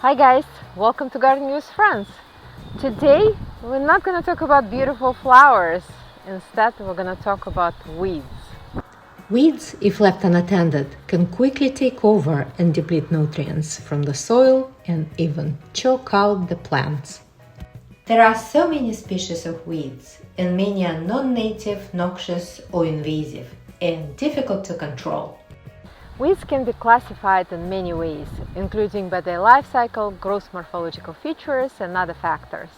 Hi guys, welcome to Garden News Friends. Today we're not going to talk about beautiful flowers. Instead, we're going to talk about weeds. Weeds, if left unattended, can quickly take over and deplete nutrients from the soil and even choke out the plants. There are so many species of weeds, and many are non-native, noxious or invasive, and difficult to control. Weeds can be classified in many ways, including by their life cycle, growth morphological features, and other factors.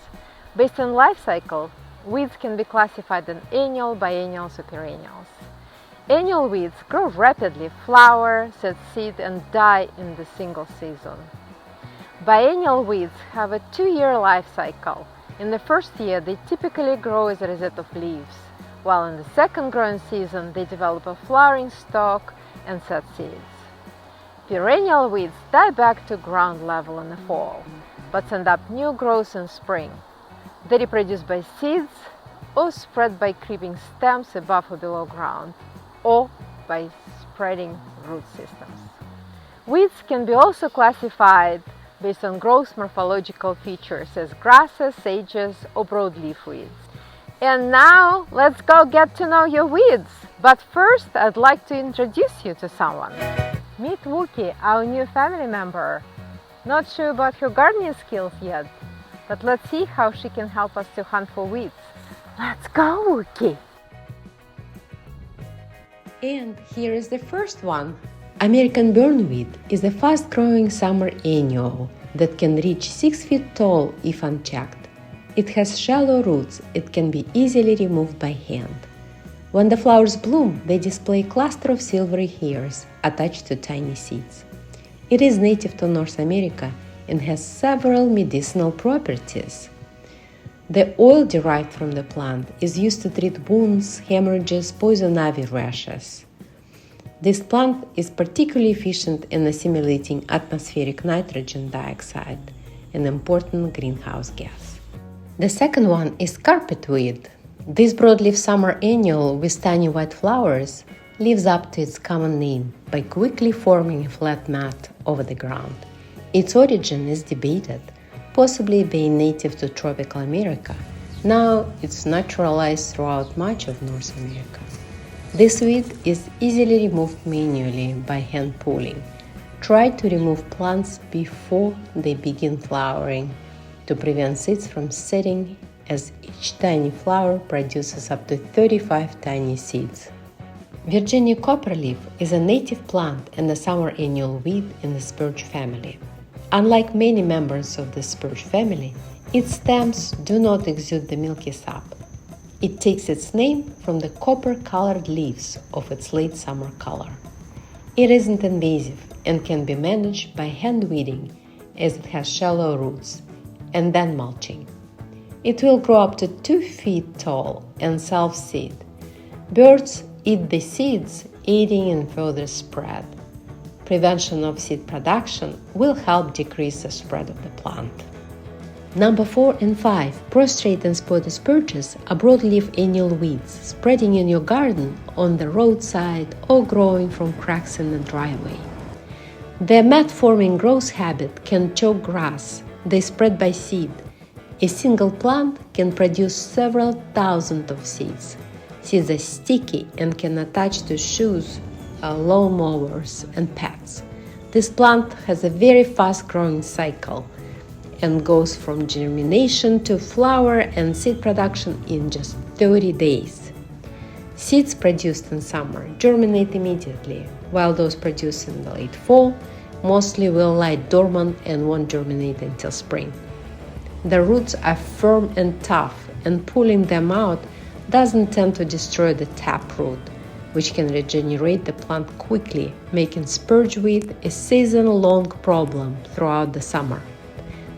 Based on life cycle, weeds can be classified in annual, biennials, or perennials. Annual weeds grow rapidly, flower, set seed, and die in the single season. Biennial weeds have a 2-year life cycle. In the first year, they typically grow as a rosette of leaves, while in the second growing season, they develop a flowering stalk and set seeds. Perennial weeds die back to ground level in the fall, but send up new growth in spring. They reproduce by seeds or spread by creeping stems above or below ground, or by spreading root systems. Weeds can be also classified based on growth morphological features as grasses, sages, or broadleaf weeds. And now let's go get to know your weeds. But first, I'd like to introduce you to someone. Meet Wookiee, our new family member. Not sure about her gardening skills yet, but let's see how she can help us to hunt for weeds. Let's go, Wookiee! And here is the first one. American burnweed is a fast-growing summer annual that can reach 6 feet tall if unchecked. It has shallow roots. It can be easily removed by hand. When the flowers bloom, they display a cluster of silvery hairs attached to tiny seeds. It is native to North America and has several medicinal properties. The oil derived from the plant is used to treat wounds, hemorrhages, poison ivy rashes. This plant is particularly efficient in assimilating atmospheric nitrogen dioxide, an important greenhouse gas. The second one is carpetweed. This broadleaf summer annual with tiny white flowers lives up to its common name by quickly forming a flat mat over the ground. Its origin is debated, possibly being native to tropical America. Now it's naturalized throughout much of North America. This weed is easily removed manually by hand pulling. Try to remove plants before they begin flowering to prevent seeds from setting, as each tiny flower produces up to 35 tiny seeds. Virginia copperleaf is a native plant and a summer annual weed in the spurge family. Unlike many members of the spurge family, its stems do not exude the milky sap. It takes its name from the copper-colored leaves of its late summer color. It isn't invasive and can be managed by hand weeding, as it has shallow roots, and then mulching. It will grow up to 2 feet tall and self-seed. Birds eat the seeds, aiding in further spread. Prevention of seed production will help decrease the spread of the plant. Number 4 and 5, prostrate and spotted spurges are broadleaf annual weeds spreading in your garden, on the roadside, or growing from cracks in the driveway. Their mat-forming growth habit can choke grass. They spread by seed. A single plant can produce several thousand of seeds. Seeds are sticky and can attach to shoes, lawnmowers, and pets. This plant has a very fast-growing cycle and goes from germination to flower and seed production in just 30 days. Seeds produced in summer germinate immediately, while those produced in the late fall mostly will lie dormant and won't germinate until spring. The roots are firm and tough, and pulling them out doesn't tend to destroy the taproot, which can regenerate the plant quickly, making spurgeweed a season-long problem throughout the summer.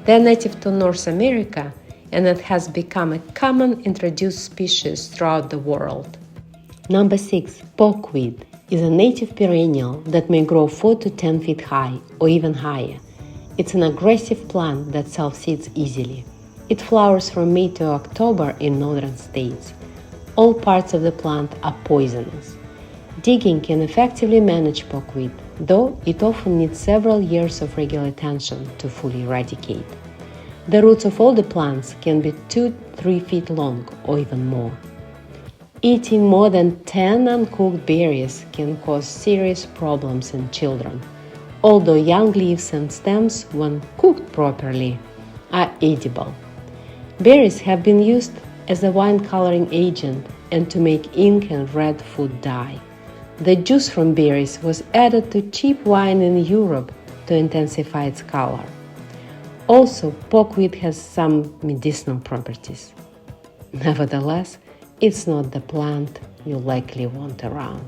They are native to North America, and it has become a common introduced species throughout the world. Number 6, pokeweed is a native perennial that may grow 4 to 10 feet high or even higher. It's an aggressive plant that self-seeds easily. It flowers from May to October in northern states. All parts of the plant are poisonous. Digging can effectively manage pokeweed, though it often needs several years of regular attention to fully eradicate. The roots of all the plants can be 2-3 feet long or even more. Eating more than 10 uncooked berries can cause serious problems in children, although young leaves and stems, when cooked properly, are edible. Berries have been used as a wine coloring agent and to make ink and red food dye. The juice from berries was added to cheap wine in Europe to intensify its color. Also, pokeweed has some medicinal properties. Nevertheless, it's not the plant you likely want around.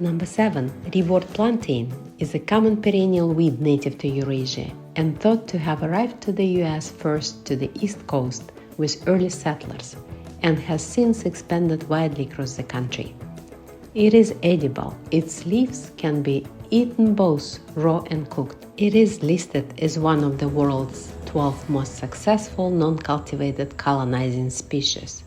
Number 7. Ribwort plantain is a common perennial weed native to Eurasia and thought to have arrived to the US first to the East Coast with early settlers and has since expanded widely across the country. It is edible. Its leaves can be eaten both raw and cooked. It is listed as one of the world's 12 most successful non-cultivated colonizing species.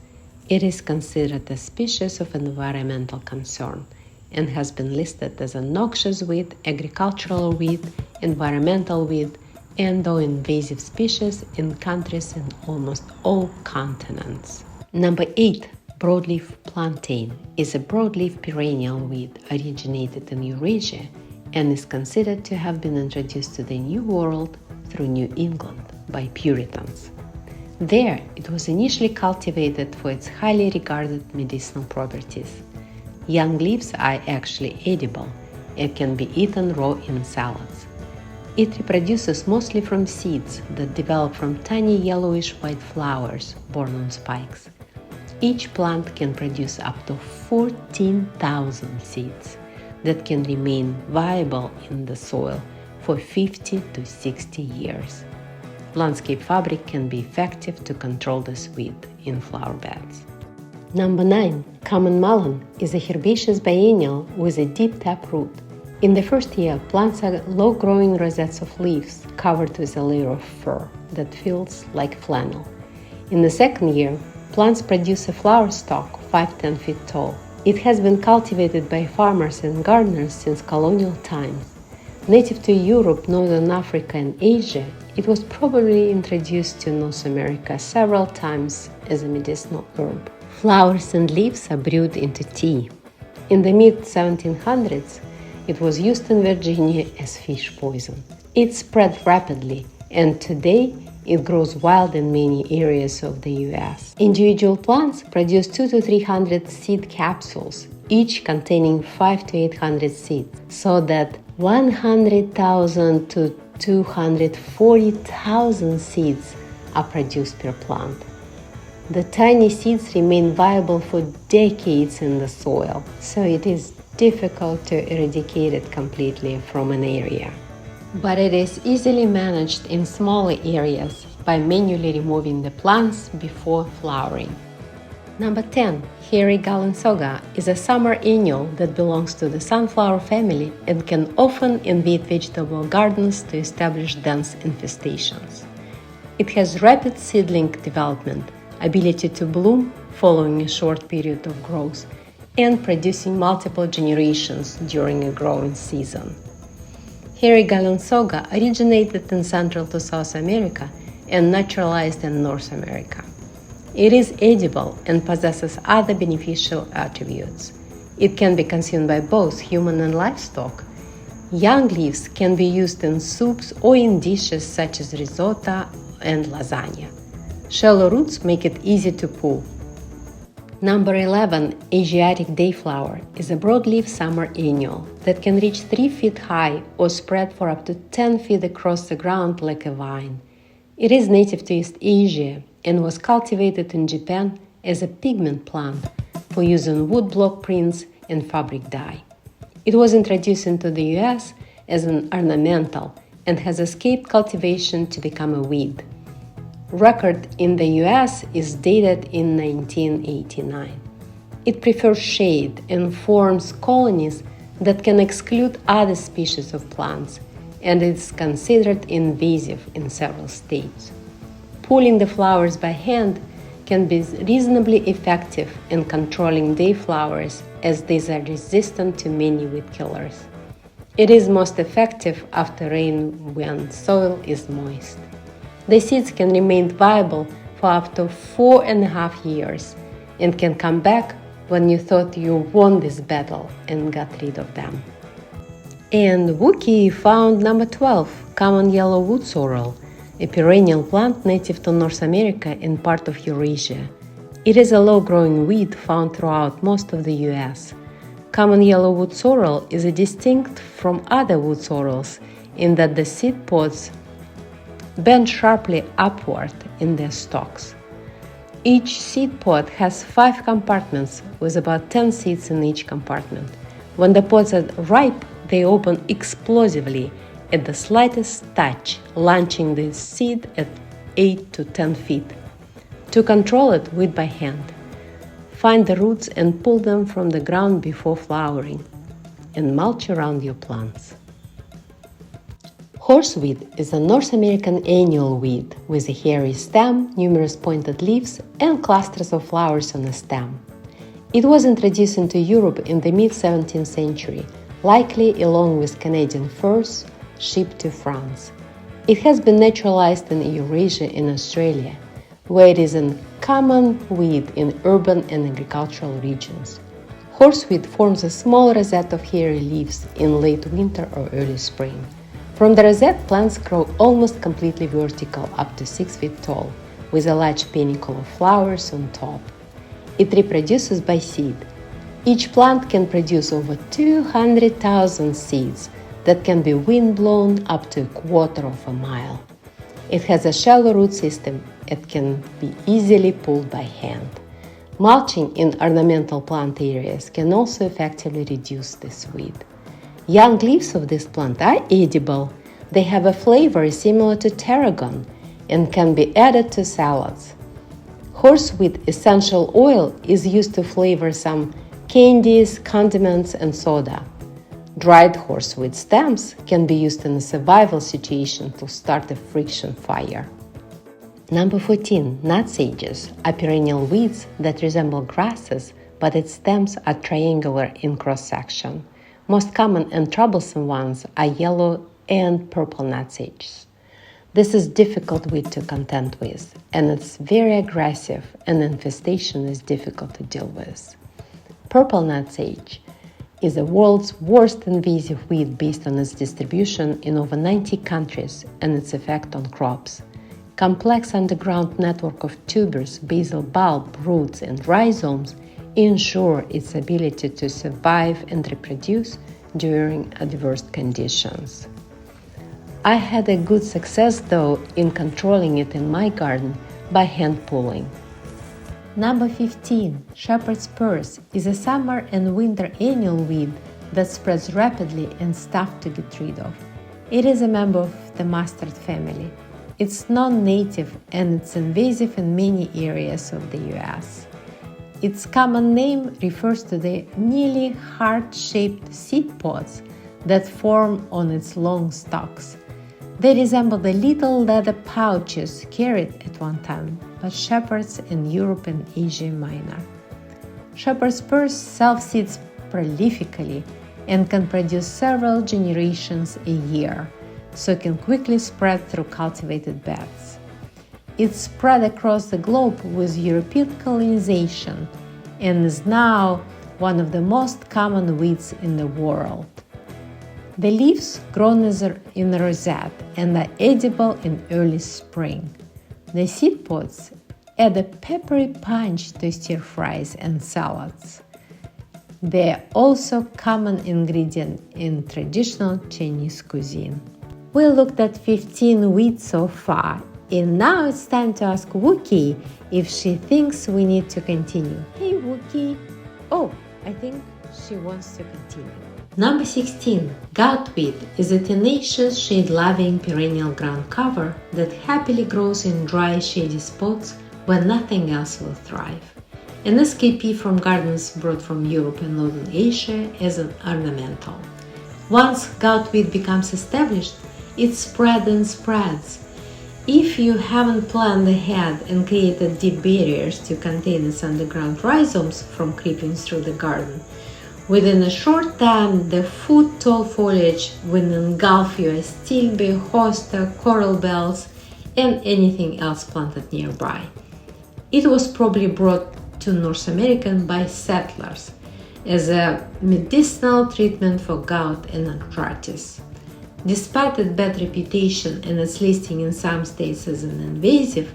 It is considered a species of environmental concern and has been listed as a noxious weed, agricultural weed, environmental weed, and/or invasive species in countries in almost all continents. Number 8. Broadleaf plantain is a broadleaf perennial weed originated in Eurasia and is considered to have been introduced to the New World through New England by Puritans. There, it was initially cultivated for its highly regarded medicinal properties. Young leaves are actually edible and can be eaten raw in salads. It reproduces mostly from seeds that develop from tiny yellowish-white flowers borne on spikes. Each plant can produce up to 14,000 seeds that can remain viable in the soil for 50 to 60 years. Landscape fabric can be effective to control this weed in flower beds. Number 9. Common mullein is a herbaceous biennial with a deep taproot. In the first year, plants are low-growing rosettes of leaves covered with a layer of fur that feels like flannel. In the second year, plants produce a flower stalk 5-10 feet tall. It has been cultivated by farmers and gardeners since colonial times. Native to Europe, Northern Africa, and Asia, it was probably introduced to North America several times as a medicinal herb. Flowers and leaves are brewed into tea. In the mid-1700s, it was used in Virginia as fish poison. It spread rapidly, and today it grows wild in many areas of the US. Individual plants produce 200 to 300 seed capsules, each containing 500 to 800 seeds, so that 100,000 to 240,000 seeds are produced per plant. The tiny seeds remain viable for decades in the soil, so it is difficult to eradicate it completely from an area. But it is easily managed in smaller areas by manually removing the plants before flowering. Number 10. Hairy galinsoga is a summer annual that belongs to the sunflower family and can often invade vegetable gardens to establish dense infestations. It has rapid seedling development, ability to bloom following a short period of growth, and producing multiple generations during a growing season. Hairy galinsoga originated in Central to South America and naturalized in North America. It is edible and possesses other beneficial attributes. It can be consumed by both human and livestock. Young leaves can be used in soups or in dishes such as risotto and lasagna. Shallow roots make it easy to pull. Number 11. Asiatic dayflower is a broadleaf summer annual that can reach 3 feet high or spread for up to 10 feet across the ground like a vine. It is native to East Asia and was cultivated in Japan as a pigment plant for use in woodblock prints and fabric dye. It was introduced into the US as an ornamental and has escaped cultivation to become a weed. Record in the US is dated in 1989. It prefers shade and forms colonies that can exclude other species of plants, and is considered invasive in several states. Pulling the flowers by hand can be reasonably effective in controlling dayflowers as these are resistant to many weed killers. It is most effective after rain when soil is moist. The seeds can remain viable for up to 4.5 years and can come back when you thought you won this battle and got rid of them. And Wookiee found number 12, common yellow wood sorrel, a perennial plant native to North America and part of Eurasia. It is a low-growing weed found throughout most of the US. Common yellow wood sorrel is distinct from other wood sorrels in that the seed pods bend sharply upward in their stalks. Each seed pod has 5 compartments with about 10 seeds in each compartment. When the pods are ripe, they open explosively at the slightest touch, launching the seed at 8 to 10 feet. To control it, weed by hand. Find the roots and pull them from the ground before flowering, and mulch around your plants. Horseweed is a North American annual weed with a hairy stem, numerous pointed leaves, and clusters of flowers on the stem. It was introduced into Europe in the mid-17th century, likely along with Canadian firs, shipped to France. It has been naturalized in Eurasia and Australia, where it is a common weed in urban and agricultural regions. Horseweed forms a small rosette of hairy leaves in late winter or early spring. From the rosette, plants grow almost completely vertical, up to 6 feet tall, with a large panicle of flowers on top. It reproduces by seed. Each plant can produce over 200,000 seeds that can be wind-blown up to 1/4 mile. It has a shallow root system and can be easily pulled by hand. Mulching in ornamental plant areas can also effectively reduce this weed. Young leaves of this plant are edible. They have a flavor similar to tarragon and can be added to salads. Horseweed essential oil is used to flavor some candies, condiments, and soda. Dried horseweed stems can be used in a survival situation to start a friction fire. Number 14. Nutsages are perennial weeds that resemble grasses, but its stems are triangular in cross-section. Most common and troublesome ones are yellow and purple nutsages. This is difficult weed to contend with, and it's very aggressive, and infestation is difficult to deal with. Purple nutsage is the world's worst invasive weed based on its distribution in over 90 countries and its effect on crops. Complex underground network of tubers, basal bulb, roots, and rhizomes ensure its ability to survive and reproduce during adverse conditions. I had a good success though in controlling it in my garden by hand pulling. Number 15. Shepherd's purse is a summer and winter annual weed that spreads rapidly and is tough to get rid of. It is a member of the mustard family. It's non-native and it's invasive in many areas of the US. Its common name refers to the nearly heart-shaped seed pods that form on its long stalks. They resemble the little leather pouches carried at one time by shepherds in Europe and Asia Minor. Shepherd's purse self-seeds prolifically and can produce several generations a year, so it can quickly spread through cultivated beds. It spread across the globe with European colonization and is now one of the most common weeds in the world. The leaves grow in a rosette and are edible in early spring. The seed pods add a peppery punch to stir-fries and salads. They are also a common ingredient in traditional Chinese cuisine. We looked at 15 weeds so far, and now it's time to ask Wookiee if she thinks we need to continue. Hey Wookiee! Oh, I think she wants to continue. Number 16. Goutweed is a tenacious, shade-loving perennial ground cover that happily grows in dry, shady spots where nothing else will thrive. An escapee from gardens brought from Europe and Northern Asia as an ornamental. Once goutweed becomes established, it spreads and spreads. If you haven't planned ahead and created deep barriers to contain its underground rhizomes from creeping through the garden, Within a short time, the foot-tall foliage will engulf you as stilby, hosta, coral bells, and anything else planted nearby. It was probably brought to North America by settlers as a medicinal treatment for gout and arthritis. Despite its bad reputation and its listing in some states as an invasive,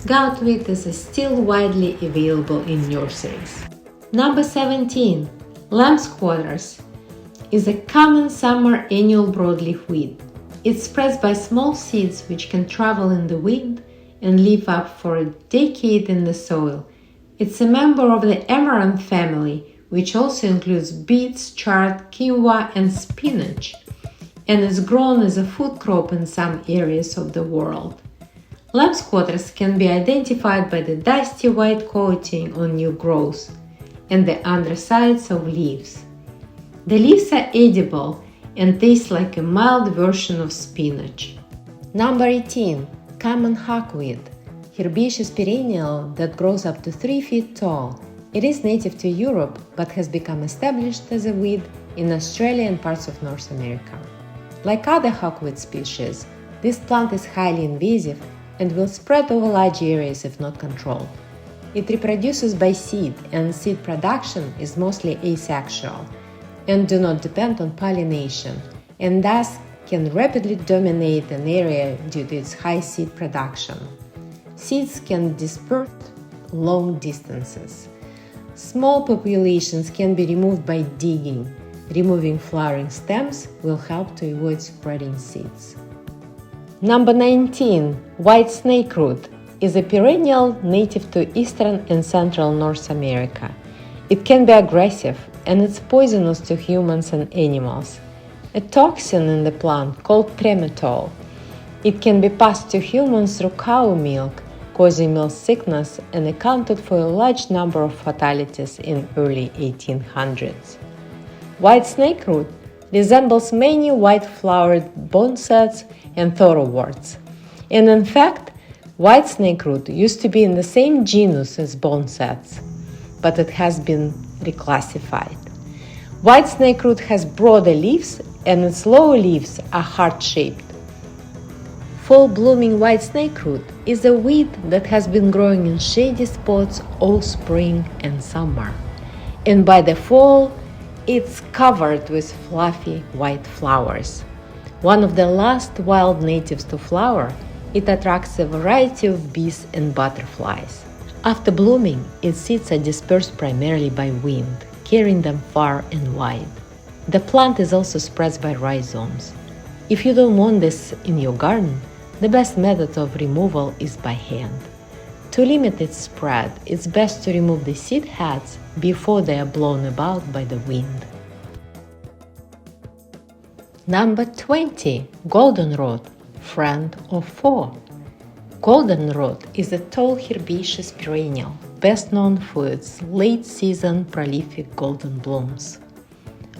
goutweed is still widely available in nurseries. Number 17. Lambsquarters is a common summer annual broadleaf weed. It spreads by small seeds which can travel in the wind and live up for a decade in the soil. It's a member of the amaranth family, which also includes beets, chard, quinoa, and spinach, and is grown as a food crop in some areas of the world. Lambsquarters can be identified by the dusty white coating on new growth and the undersides of leaves. The leaves are edible and taste like a mild version of spinach. Number 18. Common hawkweed, herbaceous perennial that grows up to 3 feet tall. It is native to Europe but has become established as a weed in Australia and parts of North America. Like other hawkweed species, this plant is highly invasive and will spread over large areas if not controlled. It reproduces by seed, and seed production is mostly asexual and do not depend on pollination, and thus can rapidly dominate an area due to its high seed production. Seeds can disperse long distances. Small populations can be removed by digging. Removing flowering stems will help to avoid spreading seeds. Number 19. White snakeroot is a perennial native to eastern and central North America. It can be aggressive and it's poisonous to humans and animals. A toxin in the plant called tremetol. It can be passed to humans through cow milk, causing milk sickness, and accounted for a large number of fatalities in early 1800s. White snakeroot resembles many white-flowered boneseeds and thoroughworts, and in fact, white snakeroot used to be in the same genus as boneseeds, but it has been reclassified. White snakeroot has broader leaves and its lower leaves are heart-shaped. Full-blooming white snakeroot is a weed that has been growing in shady spots all spring and summer, and by the fall, it's covered with fluffy white flowers. One of the last wild natives to flower, it attracts a variety of bees and butterflies. After blooming, its seeds are dispersed primarily by wind, carrying them far and wide. The plant is also spread by rhizomes. If you don't want this in your garden, the best method of removal is by hand. To limit its spread, it's best to remove the seed heads before they are blown about by the wind. Number 20. Goldenrod, friend of foe. Goldenrod is a tall herbaceous perennial, best known for its late-season prolific golden blooms.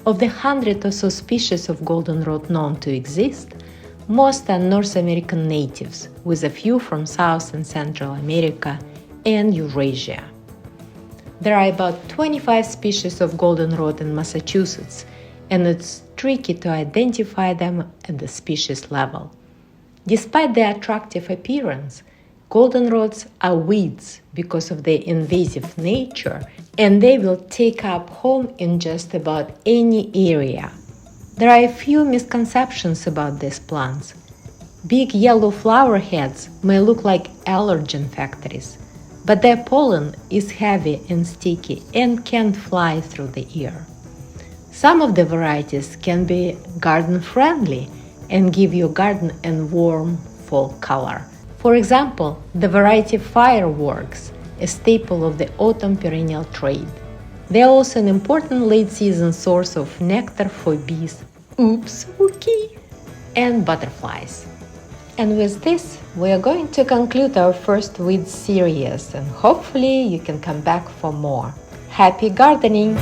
Of the 100 or so species of goldenrod known to exist, most are North American natives, with a few from South and Central America and Eurasia. There are about 25 species of goldenrod in Massachusetts, and it's tricky to identify them at the species level. Despite their attractive appearance, goldenrods are weeds because of their invasive nature, and they will take up home in just about any area. There are a few misconceptions about these plants. Big yellow flower heads may look like allergen factories, but their pollen is heavy and sticky and can't fly through the air. Some of the varieties can be garden-friendly and give your garden a warm fall color. For example, the variety Fireworks, a staple of the autumn perennial trade. They are also an important late-season source of nectar for bees, Wookiee, and butterflies. And with this, we are going to conclude our first weed series, and hopefully you can come back for more. Happy gardening!